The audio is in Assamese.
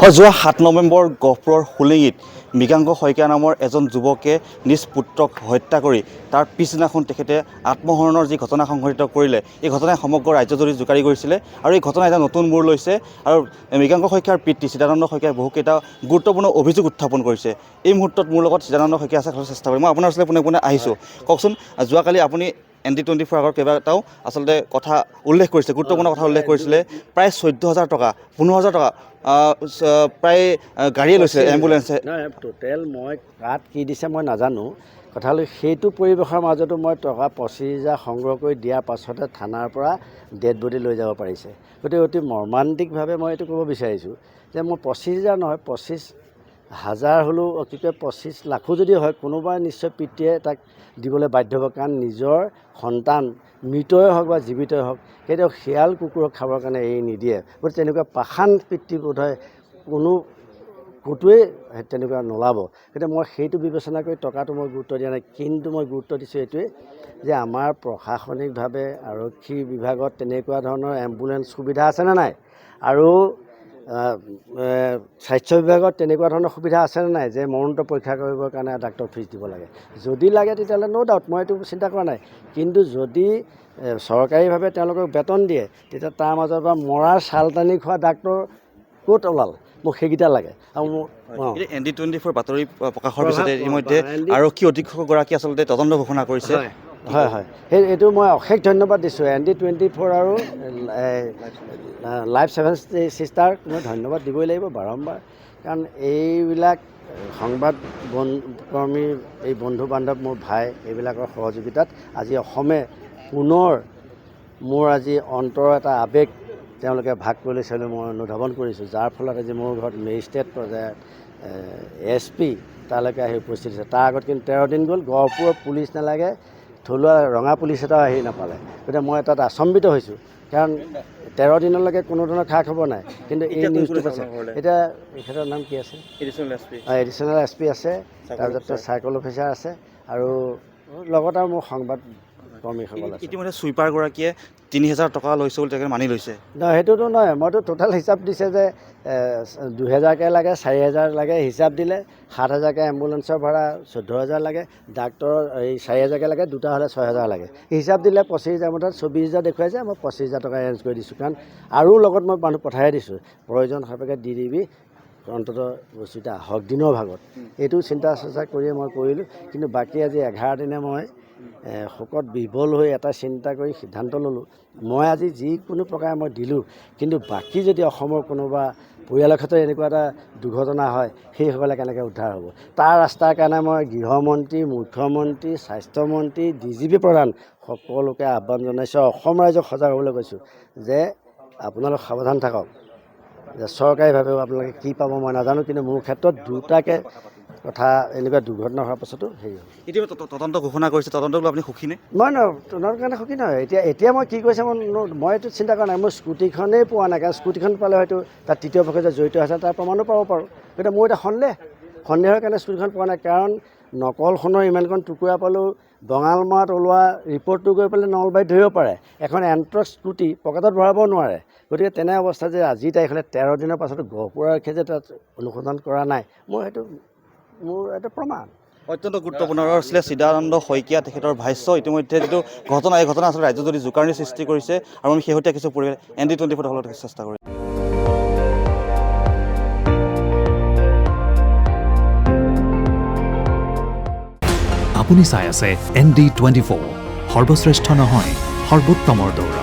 হয়, যোৱা 7 নৱেম্বৰ গহপুৰৰ হুলিঙিত মৃগাংক শইকীয়া নামৰ এজন যুৱকে নিজ পুত্ৰক হত্যা কৰি তাৰ পিছদিনাখন তেখেতে আত্মহৰণৰ যি ঘটনা সংঘটিত কৰিলে, এই ঘটনাই সমগ্ৰ ৰাজ্যজুৰি জোকাৰি কৰিছিলে আৰু এই ঘটনা এটা নতুন মূৰ লৈছে। আৰু মৃগাংক শইকীয়াৰ পিতৃ চিদানন্দ শইকীয়াই বহুকেইটা গুৰুত্বপূৰ্ণ অভিযোগ উত্থাপন কৰিছে। এই মুহূৰ্তত মোৰ লগত চিদানন্দ শইকীয়া আছে, চেষ্টা কৰিম। মই আপোনাৰ ওচৰলৈ পোনে পোনে আহিছোঁ। কওকচোন, যোৱাকালি আপুনি ND24 আগৰ কেইবাটাও আচলতে কথা উল্লেখ কৰিছে, গুৰুত্বপূৰ্ণ কথা উল্লেখ কৰিছিলে। প্ৰায় 14,000 টকা, 15,000 টকা প্ৰায় গাড়ীয়ে লৈছিলে, এম্বুলেঞ্চে। নহয়, টোটেল মই কাত কি দিছে মই নাজানো। কথা হ'ল সেইটো পৰিৱেশৰ মাজতো মই টকা 25,000 সংগ্ৰহ কৰি দিয়াৰ পাছতে থানাৰ পৰা ডেড বডি লৈ যাব পাৰিছে। গতিকে অতি মৰ্মান্তিকভাৱে মই এইটো ক'ব বিচাৰিছোঁ যে মোৰ 25,000 নহয়, 25,000 হ'লেও কি কয় 25 লাখো যদি হয়, কোনোবাই নিশ্চয় পিতৃয়ে তাক দিবলৈ বাধ্য হ'ব। কাৰণ নিজৰ সন্তান মৃতই হওক বা জীৱিতই হওক, কেতিয়াও শিয়াল কুকুৰক খাবৰ কাৰণে এৰি নিদিয়ে। গতিকে তেনেকুৱা পাষাণ পিতৃ বোধহয় ক'তোৱেই তেনেকুৱা নোলাব। গতিকে মই সেইটো বিবেচনা কৰি টকাটো মই গুৰুত্ব দিয়া নাই। কিন্তু মই গুৰুত্ব দিছোঁ এইটোৱে যে আমাৰ প্ৰশাসনিকভাৱে আৰক্ষী বিভাগত তেনেকুৱা ধৰণৰ এম্বুলেঞ্চ সুবিধা আছেনে নাই, আৰু স্বাস্থ্য বিভাগত তেনেকুৱা ধৰণৰ সুবিধা আছেনে নাই যে মৰণোত্তৰ পৰীক্ষা কৰিবৰ কাৰণে ডাক্তৰ ফিজ দিব লাগে। যদি লাগে তেতিয়াহ'লে ন' ডাউট, মই এইটো চিন্তা কৰা নাই। কিন্তু যদি চৰকাৰীভাৱে তেওঁলোকক বেতন দিয়ে, তেতিয়া তাৰ মাজৰ পৰা মৰাৰ ছাল টানি খোৱা ডাক্তৰ ক'ত ওলাল? মোক সেইকেইটা লাগে। আৰু মোক ND24 বাতৰি প্ৰকাশৰ পিছতে ইতিমধ্যে আৰক্ষী অধীক্ষকগৰাকী আচলতে তদন্ত ঘোষণা কৰিছে। হয় হয়, এইটো মই অশেষ ধন্যবাদ দিছোঁ ND24 আৰু লাইভ 7 ছিষ্টাৰ। মই ধন্যবাদ দিবই লাগিব বাৰম্বাৰ, কাৰণ এইবিলাক সংবাদ কৰ্মী, এই বন্ধু বান্ধৱ, মোৰ ভাই, এইবিলাকৰ সহযোগিতাত আজি অসমে পুনৰ মোৰ আজি অন্তৰৰ এটা আৱেগ তেওঁলোকে ভাগ কৰি লৈছে বুলি মই অনুধাৱন কৰিছোঁ। যাৰ ফলত আজি মোৰ ঘৰত মেজিষ্ট্ৰেট পৰ্যায়ত SP তালৈকে আহি উপস্থিত হৈছে। তাৰ আগত কিন্তু 13 দিন গ'ল, গহপুৰৰ পুলিচ নালাগে, থলুৱা ৰঙা পুলিচ এটাও আহি নাপালে। গতিকে মই তাত আচম্বিত হৈছোঁ, কাৰণ 13 দিনলৈকে কোনো ধৰণৰ খা খবৰ নাই। কিন্তু এই নিউজটো পাইছে। এতিয়া এখেতৰ নাম কি আছে? এডিশ্যনেল SP আছে, তাৰপিছত চাৰ্কল অফিচাৰ আছে, আৰু লগত আৰু মোৰ সংবাদ কৰ্মীসকল আছে। ইতিমধ্যে ছুইপাৰগৰাকীয়ে 3,000 টকা লৈছে বুলি তেখেতে মানি লৈছে। নহয়, সেইটোতো নহয়, মইতো টোটেল হিচাপ দিছে যে 2,000কৈ লাগে, 4,000 লাগে, হিচাপ দিলে 7,000কৈ এম্বুলেঞ্চৰ ভাড়া, 14,000 লাগে, ডাক্তৰৰ এই 4,000কৈ লাগে, দুটা হ'লে 6,000 লাগে। হিচাপ দিলে 25,000 মুঠত 24,000 দেখুৱাইছে। মই 25,000 টকা এৰেঞ্জ কৰি দিছোঁ, কাৰণ আৰু লগত মই মানুহ পঠাই দিছোঁ, প্ৰয়োজন সাপেক্ষে দি দিবি, অন্ততঃ বস্তুটা আহক দিনৰ ভাগত। এইটো চিন্তা চৰ্চা কৰিয়ে মই কৰিলোঁ। কিন্তু বাকী আজি 11 দিনে মই শোকত বিভোল হৈ এটা চিন্তা কৰি সিদ্ধান্ত ল'লোঁ, মই আজি যিকোনো প্ৰকাৰে মই দিলোঁ, কিন্তু বাকী যদি অসমৰ কোনোবা পৰিয়ালৰ ক্ষেত্ৰত এনেকুৱা এটা দুৰ্ঘটনা হয়, সেইসকলে কেনেকৈ উদ্ধাৰ হ'ব, তাৰ ৰাস্তাৰ কাৰণে মই গৃহমন্ত্ৰী, মুখ্যমন্ত্ৰী, স্বাস্থ্যমন্ত্ৰী, DGP প্ৰধান সকলোকে আহ্বান জনাইছোঁ। অসম ৰাইজক সজাগ হ'বলৈ কৈছোঁ যে আপোনালোক সাৱধান থাকক। যে চৰকাৰীভাৱেও আপোনালোকে কি পাব মই নাজানো, কিন্তু মোৰ ক্ষেত্ৰত দুটাকৈ কথা এনেকুৱা দুৰ্ঘটনা হোৱাৰ পাছতো হেৰি হ'ল। ইতিমধ্যে তদন্ত ঘোষণা কৰিছে, তদন্তক আপুনি সুখী নে? মই তদন্তৰ কাৰণে সুখী নহয়। এতিয়া মই কি কৰিছে মই এইটো চিন্তা কৰা নাই। মই স্কুটিখনেই পোৱা নাই, কাৰণ স্কুটিখন পালে হয়তো তাত তৃতীয় পক্ষ যে জড়িত আছে তাৰ প্ৰমাণো পাব পাৰোঁ। গতিকে মোৰ এটা সন্দেহৰ কাৰণে স্কুটিখন পোৱা নাই। কাৰণ নকল সোণৰ ইমানখন টুকুৰা পালোঁ, বঙালমৰাত ওলোৱা ৰিপৰ্টটো গৈ পেলাই নলবাৰীত ধৰিব পাৰে। এখন এণ্ট্ৰক্স স্কুটি পকেটত ভৰাব নোৱাৰে। গতিকে তেনে অৱস্থা যে আজিৰ তাৰিখলৈ 13 দিনৰ পাছতো গহপুৰ আৰক্ষীয়ে যে তাত অনুসন্ধান কৰা নাই, মোৰ এইটো প্ৰমাণ। অত্যন্ত গুৰুত্বপূৰ্ণ আছিলে চিদানন্দ শইকীয়া, তেখেতৰ ভাষ্য। ইতিমধ্যে যিটো ঘটনা, এই ঘটনা আচলতে ৰাজ্যত যদি জোকাৰণি সৃষ্টি কৰিছে, আৰু আমি শেহতীয়া কিছু পৰিৱেশ ND24 দখলত চেষ্টা কৰিম। আপুনি চাই আছে ND24, সৰ্বশ্ৰেষ্ঠ নহয়, সৰ্বোত্তমৰ দৌৰ।